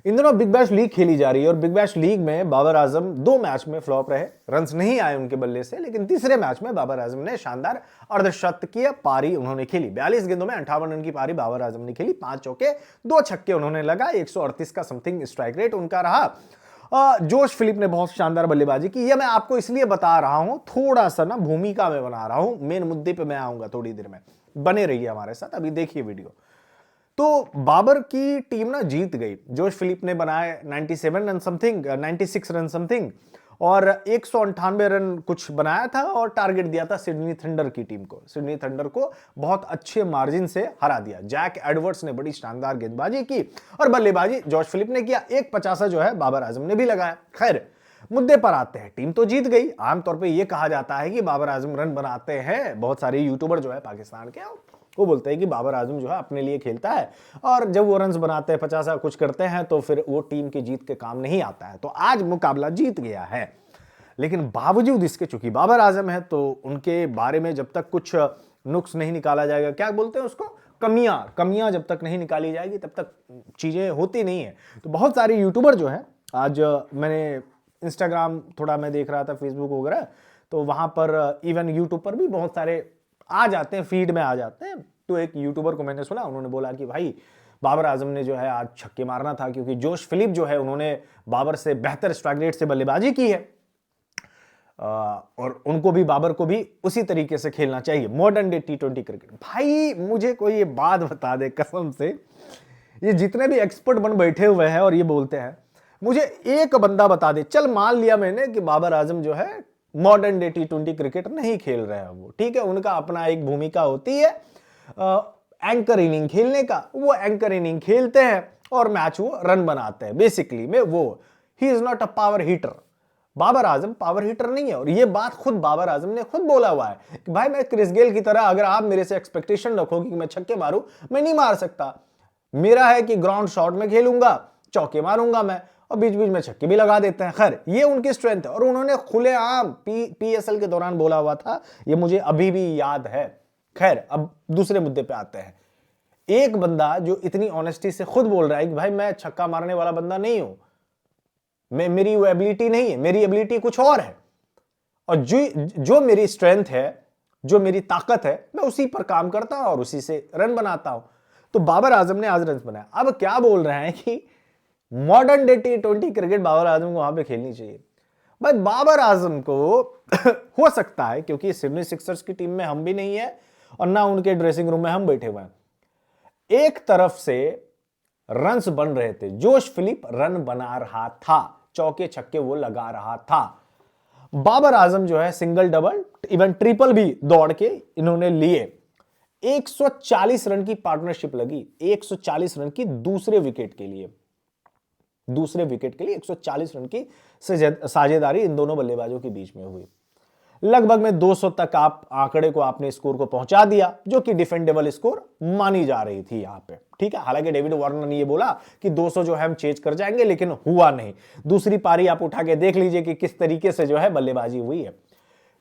इन दिनों big bash league खेली जा रही है और बिग बैश लीग में बाबर आजम 2 मैच में फ्लॉप रहे, रन्स नहीं आए उनके बल्ले से, लेकिन तीसरे मैच में बाबर आजम ने शानदार अर्धशतकीय पारी उन्होंने खेली। 42 गेंदों में 58 रन की पारी बाबर आजम ने खेली, 5 चौके 2 छक्के उन्होंने लगा, 138 का समथिंग स्ट्राइक रेट उनका रहा। जोश फिलिप ने बहुत शानदार बल्लेबाजी की। यह मैं आपको इसलिए बता रहा हूं, थोड़ा सा ना भूमिका में बना रहा हूं, मेन मुद्दे पे मैं आऊंगा थोड़ी देर में, बने रहिए हमारे साथ, अभी देखिए वीडियो। तो बाबर की टीम ना जीत गई। जोश फिलिप ने बनाए 97 रन समथिंग, 96 रन समथिंग, और 198 रन कुछ बनाया था और टारगेट दिया था सिडनी थंडर की टीम को। सिडनी थंडर को बहुत अच्छे मार्जिन से हरा दिया। जैक एडवर्ड्स ने बड़ी शानदार गेंदबाजी की और बल्लेबाजी जोश फिलिप ने किया। 150 जो है बाबर आजम ने भी लगाया। खैर, मुद्दे पर आते हैं। टीम तो जीत गई। आमतौर पे ये कहा जाता है कि बाबर आजम रन बनाते हैं। बहुत सारे यूट्यूबर जो है पाकिस्तान के, वो बोलते हैं कि बाबर आजम जो है अपने लिए खेलता है और जब वो रन्स बनाते हैं 50 कुछ करते हैं तो फिर वो टीम की जीत के काम नहीं आता है। तो आज मुकाबला जीत गया है, लेकिन बावजूद इसके चूंकि बाबर आजम है तो उनके बारे में जब तक कुछ नुक्स नहीं निकाला जाएगा, क्या बोलते हैं उसको, कमियां जब तक नहीं निकाली जाएगी तब तक चीजें होती नहीं है। तो बहुत सारे यूट्यूबर जो है, आज मैंने इंस्टाग्राम थोड़ा मैं देख रहा था, फेसबुक वगैरह, तो वहां पर इवन यूट्यूब पर भी बहुत सारे आ जाते हैं, फीड में आ जाते हैं। तो एक यूट्यूबर को मैंने सुना, उन्होंने बोला कि भाई बाबर आजम ने जो है आज छक्के मारना था, क्योंकि जोश फिलिप जो है उन्होंने बाबर से बेहतर स्ट्राइक रेट से बल्लेबाजी की है और उनको भी, बाबर को भी उसी तरीके से खेलना चाहिए मॉडर्न डे T20 क्रिकेट। भाई मुझे कोई ये बात बता दे कसम से, ये जितने भी एक्सपर्ट बन बैठे हुए हैं और ये बोलते हैं, मुझे एक बंदा बता दे, चल मान लिया मैंने कि बाबर आजम जो है मॉडर्न डे T20 क्रिकेट नहीं खेल रहे हैं, वो ठीक है, उनका अपना एक भूमिका होती है एंकर इनिंग खेलने का, वो एंकर इनिंग खेलते हैं और मैच वो रन बनाते हैं। बेसिकली में वो ही is not a power hitter. Babar Azam power hitter नहीं है, और ये बात खुद बाबर आजम ने खुद बोला हुआ है कि भाई मैं क्रिस गेल की तरह, अगर आप मेरे से एक्सपेक्टेशन रखोगे कि मैं छक्के मारूं, मैं नहीं मार सकता। मेरा है कि ग्राउंड शॉट में खेलूंगा, चौके मारूंगा मैं, और बीच बीच में छक्के भी लगा देते हैं। खैर, ये उनकी स्ट्रेंथ है और उन्होंने खुलेआम PSL के दौरान बोला हुआ था, ये मुझे अभी भी याद है। खैर, अब दूसरे मुद्दे पे आते हैं। एक बंदा जो इतनी ऑनेस्टी से खुद बोल रहा है कि भाई मैं छक्का मारने वाला बंदा नहीं हूं, मेरी वो एबिलिटी नहीं है, मेरी एबिलिटी कुछ और है, और जो मेरी स्ट्रेंथ है, जो मेरी ताकत है, मैं उसी पर काम करता हूं और उसी से रन बनाता हूं। तो बाबर आजम ने आज रन बनाया। अब क्या बोल रहे हैं कि modern day T20 cricket Babar Azam को वहां पे खेलनी चाहिए। भाई बाबर आजम को हो सकता है, क्योंकि सिडनी सिक्सर्स की टीम में हम भी नहीं है और ना उनके ड्रेसिंग रूम में हम बैठे हुए हैं, एक तरफ से रन्स बन रहे थे, जोश फिलिप रन बना रहा था, चौके छक्के वो लगा रहा था, बाबर आजम जो है सिंगल डबल इवन ट्रिपल भी दौड़ के इन्होंने लिए। 140 रन की पार्टनरशिप लगी, 140 रन की दूसरे विकेट के लिए 140 रन की साझेदारी इन दोनों बल्लेबाजों के बीच में हुई। लगभग में 200 तक आप आंकड़े को, आपने स्कोर को पहुंचा दिया, जो कि डिफेंडेबल स्कोर मानी जा रही थी यहां पे, ठीक है। हालांकि डेविड वार्नर ने ये बोला कि 200 जो है हम चेज कर जाएंगे, लेकिन हुआ नहीं। दूसरी पारी आप उठा के देख लीजिए कि किस तरीके से जो है बल्लेबाजी हुई है।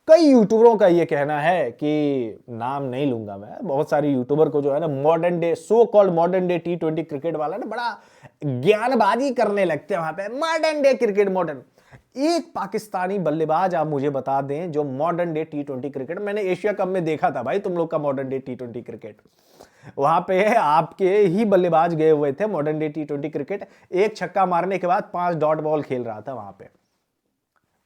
कई यूट्यूबरों का ये कहना है कि, नाम नहीं लूंगा मैं, बहुत सारे यूट्यूबर को जो है ना modern day, so called modern day T20 cricket वाला ना बड़ा ज्ञानबाजी करने लगते हैं वहां पे, मॉडर्न डे क्रिकेट मॉडर्न। एक पाकिस्तानी बल्लेबाज आप मुझे बता दें जो मॉडर्न डे T20 क्रिकेट, मैंने एशिया कप में देखा था भाई तुम लोग का मॉडर्न डे T20 क्रिकेट, वहां पे आपके ही बल्लेबाज गए हुए थे मॉडर्न डे T20 क्रिकेट। एक छक्का मारने के बाद 5 डॉट बॉल खेल रहा था वहां पे,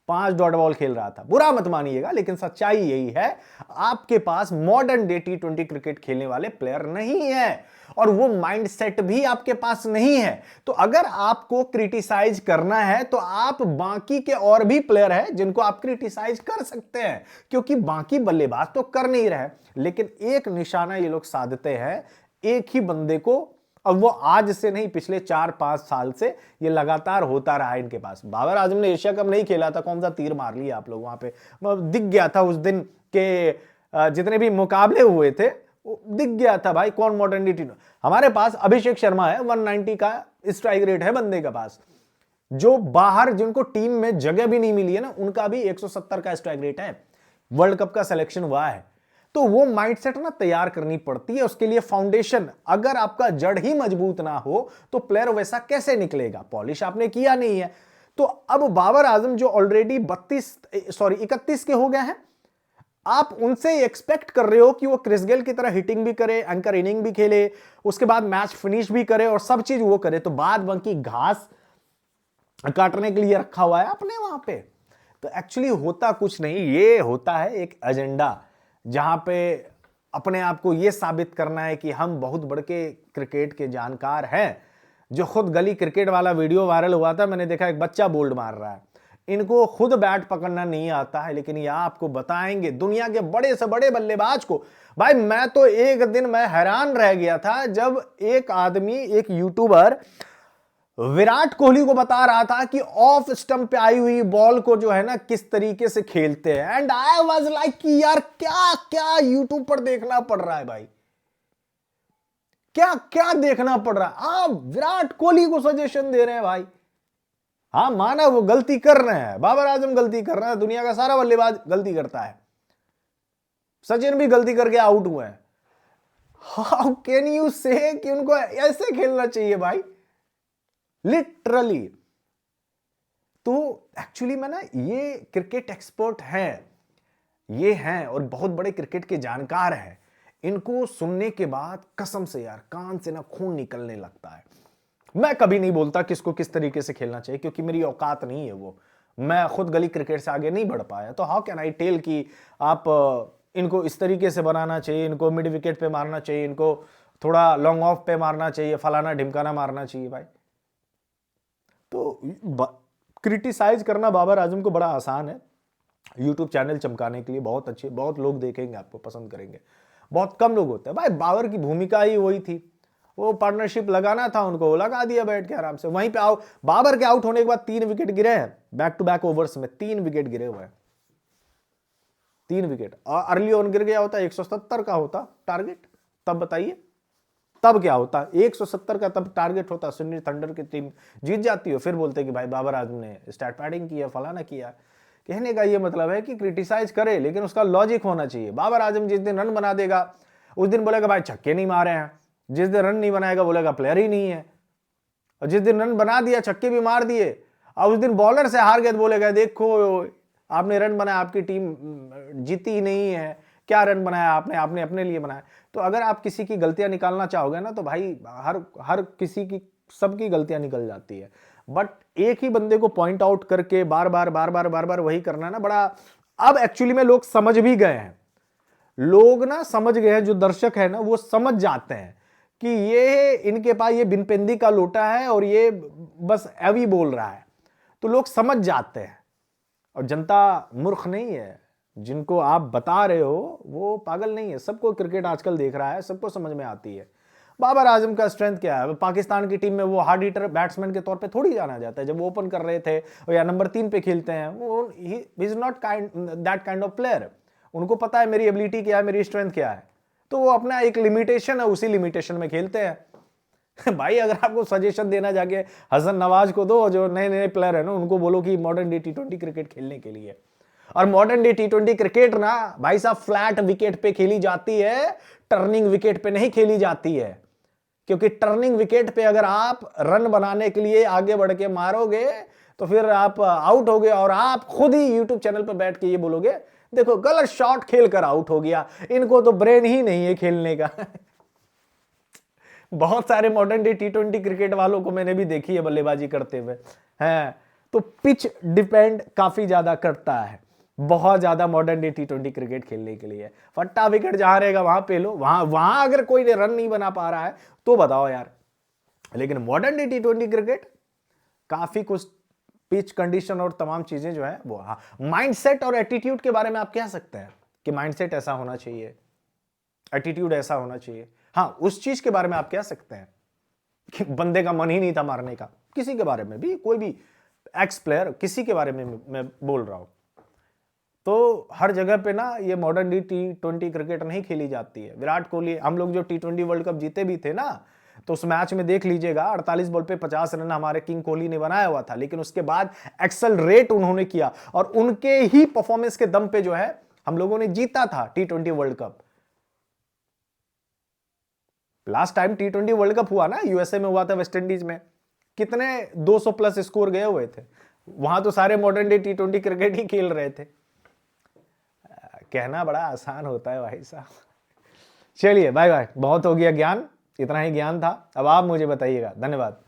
5 डॉट बॉल खेल रहा था। बुरा मत मानिएगा, लेकिन सच्चाई यही है, आपके पास मॉडर्न डे T20 क्रिकेट खेलने वाले प्लेयर नहीं है और वो माइंडसेट भी आपके पास नहीं है। तो अगर आपको क्रिटिसाइज करना है तो आप बाकी के और भी प्लेयर हैं जिनको आप क्रिटिसाइज कर सकते हैं, क्योंकि बाकी बल्लेबाज तो कर नहीं रहे, लेकिन एक निशाना ये लोग साधते हैं एक ही बंदे को, और वो आज से नहीं, पिछले 4-5 साल से ये लगातार होता रहा है इनके पास। बाबर आजम ने एशिया कप नहीं खेला था, कौन सा तीर मार लिया आप लोग वहां पे, दिख गया था उस दिन के जितने भी मुकाबले हुए थे, दिख गया था भाई कौन मॉडर्न डे T20। हमारे पास अभिषेक शर्मा है, 190 का स्ट्राइक रेट है बंदे के पास, जो बाहर जिनको टीम में जगह भी नहीं मिली है ना, उनका भी 170 का स्ट्राइक रेट है, वर्ल्ड कप का सिलेक्शन हुआ है। तो वो माइंडसेट ना तैयार करनी पड़ती है। उसके लिए फाउंडेशन, अगर आपका जड़ ही मजबूत ना हो तो प्लेयर वैसा कैसे निकलेगा? पॉलिश आपने किया नहीं है। तो अब बाबर आजम जो ऑलरेडी 31 के हो गए हैं, आप उनसे एक्सपेक्ट कर रहे हो कि वो क्रिस गेल की तरह हिटिंग भी करे, एंकर इनिंग भी खेले, उसके बाद मैच फिनिश भी करे और सब चीज वो करे, तो बाद बाकी घास काटने के लिए रखा हुआ है अपने वहां पे। तो एक्चुअली होता कुछ नहीं, ये होता है एक एजेंडा, जहां पे अपने आप को ये साबित करना है कि हम बहुत बड़े के क्रिकेट के जानकार हैं। जो खुद गली क्रिकेट वाला वीडियो वायरल हुआ था, मैंने देखा एक बच्चा बोल्ड मार रहा है। इनको खुद बैट पकड़ना नहीं आता है, लेकिन ये आपको बताएंगे दुनिया के बड़े से बड़े बल्लेबाज को। भाई मैं तो एक दिन मैं हैरान रह गया था जब एक आदमी, एक यूट्यूबर विराट कोहली को बता रहा था कि ऑफ स्टंप पे आई हुई बॉल को जो है ना किस तरीके से खेलते हैं। एंड आई वाज लाइक कि यार क्या क्या यूट्यूब पर देखना पड़ रहा है भाई, क्या क्या देखना पड़ रहा है। आप विराट कोहली को सजेशन दे रहे हैं भाई। हाँ माना वो गलती कर रहे हैं, बाबर आजम गलती कर रहे हैं, दुनिया का सारा बल्लेबाज गलती करता है, सचिन भी गलती करके आउट हुए हैं। हाउ कैन यू से कि उनको ऐसे खेलना चाहिए भाई, लिटरली। तो एक्चुअली में ना ये क्रिकेट एक्सपर्ट हैं, ये हैं और बहुत बड़े क्रिकेट के जानकार हैं। इनको सुनने के बाद कसम से यार कान से ना खून निकलने लगता है। मैं कभी नहीं बोलता किसको किस तरीके से खेलना चाहिए, क्योंकि मेरी औकात नहीं है वो, मैं खुद गली क्रिकेट से आगे नहीं बढ़ पाया। तो हाउ कैन आई टेल कि आप इनको इस तरीके से बनाना चाहिए, इनको मिड विकेट पे मारना चाहिए, इनको थोड़ा लॉन्ग ऑफ पे मारना चाहिए, फलाना ढिमकाना मारना चाहिए भाई। तो क्रिटिसाइज करना बाबर आजम को बड़ा आसान है। यूट्यूब चैनल चमकाने के लिए बहुत अच्छे, बहुत लोग देखेंगे, आपको पसंद करेंगे, बहुत कम लोग होते हैं भाई। बाबर की भूमिका ही वही थी, वो पार्टनरशिप लगाना था उनको, लगा दिया बैठ के आराम से वहीं पे। आओ बाबर के आउट होने के बाद 3 विकेट गिरे हैं बैक टू बैक ओवर्स में, 3 विकेट गिरे हुए हैं, 3 विकेट। और अर्ली ऑन गिर गया होता 170 का होता टारगेट, तब बताइए तब क्या होता? 170 का तब टारगेट होता, सुन्नी थंडर की टीम जीत जाती है। फिर बोलते कि भाई बाबर आजम ने स्टैट पैडिंग किया, फलाना किया। कहने का ये मतलब है कि क्रिटिसाइज करे लेकिन उसका लॉजिक होना चाहिए। बाबर आजम जिस दिन रन बना देगा उस दिन बोलेगा भाई छक्के नहीं मारे हैं, जिस दिन रन नहीं बनाएगा बोलेगा प्लेयर ही नहीं है, और जिस दिन रन बना दिया छक्के भी मार दिए और उस दिन बॉलर से हार गए तो बोलेगा देखो आपने रन बनाया, आपकी टीम जीती ही नहीं है, क्या रन बनाया आपने, आपने अपने लिए बनाया। तो अगर आप किसी की गलतियां निकालना चाहोगे ना तो भाई हर किसी की, सबकी गलतियां निकल जाती है। बट एक ही बंदे को पॉइंट आउट करके बार बार वही करना ना बड़ा, अब एक्चुअली में लोग समझ भी गए हैं, लोग ना समझ गए हैं, जो दर्शक है ना वो समझ जाते हैं कि ये इनके पास ये बिनपेंदी का लोटा है और ये बस एवी बोल रहा है। तो लोग समझ जाते हैं, और जनता मूर्ख नहीं है, जिनको आप बता रहे हो वो पागल नहीं है। सबको क्रिकेट आजकल देख रहा है, सबको समझ में आती है। बाबर आजम का स्ट्रेंथ क्या है? पाकिस्तान की टीम में वो हार्ड हिटर बैट्समैन के तौर पे थोड़ी जाना जाता है। जब वो ओपन कर रहे थे या नंबर 3 पे खेलते हैं, वो ही is not that kind of player. उनको पता है मेरी एबिलिटी क्या है, मेरी स्ट्रेंथ क्या है, तो वो अपना एक लिमिटेशन है, उसी लिमिटेशन में खेलते हैं। भाई अगर आपको सजेशन देना जाके हसन नवाज को दो, जो नए नए प्लेयर है ना, उनको बोलो कि मॉडर्न डे T20 क्रिकेट खेलने के लिए। और मॉडर्न डे T20 क्रिकेट ना भाई साहब फ्लैट विकेट पे खेली जाती है, टर्निंग विकेट पे नहीं खेली जाती है। क्योंकि टर्निंग विकेट पे अगर आप रन बनाने के लिए आगे बढ़ के मारोगे तो फिर आप आउट हो गए, और आप खुद ही यूट्यूब चैनल पर बैठ के ये बोलोगे देखो गलत शॉट खेलकर आउट हो गया, इनको तो ब्रेन ही नहीं है खेलने का। बहुत सारे मॉडर्न डे T20 क्रिकेट वालों को मैंने भी देखी है बल्लेबाजी करते हुए हैं। तो पिच डिपेंड काफी ज्यादा करता है, बहुत ज्यादा मॉडर्न डे T20 क्रिकेट खेलने के लिए। फट्टा विकेट जहां रहेगा वहां पे लो, वहां अगर कोई रन नहीं बना पा रहा है तो बताओ यार। लेकिन मॉडर्न डे T20 क्रिकेट काफी कुछ पिच कंडीशन और तमाम चीजें जो है वो, हाँ माइंडसेट और एटीट्यूड के बारे में आप कह सकते हैं कि माइंडसेट ऐसा होना चाहिए, एटीट्यूड ऐसा होना चाहिए। हाँ उस चीज के बारे में आप कह सकते हैं कि बंदे का मन ही नहीं था मारने का, किसी के बारे में भी, कोई भी एक्स प्लेयर किसी के बारे में मैं बोल रहा हूं। तो हर जगह पे ना ये मॉडर्न डे T20 क्रिकेट नहीं खेली जाती है। विराट कोहली, हम लोग जो T20 वर्ल्ड कप जीते भी थे ना, तो उस मैच में देख लीजिएगा 48 बॉल पे 50 रन हमारे किंग कोहली ने बनाया हुआ था, लेकिन उसके बाद एक्सेलरेट उन्होंने किया और उनके ही परफॉर्मेंस के दम पे जो है हम लोगों ने जीता था T20 world cup. Last time T20 world cup हुआ ना, यूएसए में हुआ था, वेस्ट इंडीज में, कितने 200 प्लस स्कोर गए हुए थे। वहां तो सारे मॉडर्न डे T20 क्रिकेट ही खेल रहे थे। कहना बड़ा आसान होता है भाई साहब। चलिए बाय बाय, बहुत हो गया ज्ञान, इतना ही ज्ञान था। अब आप मुझे बताइएगा। धन्यवाद।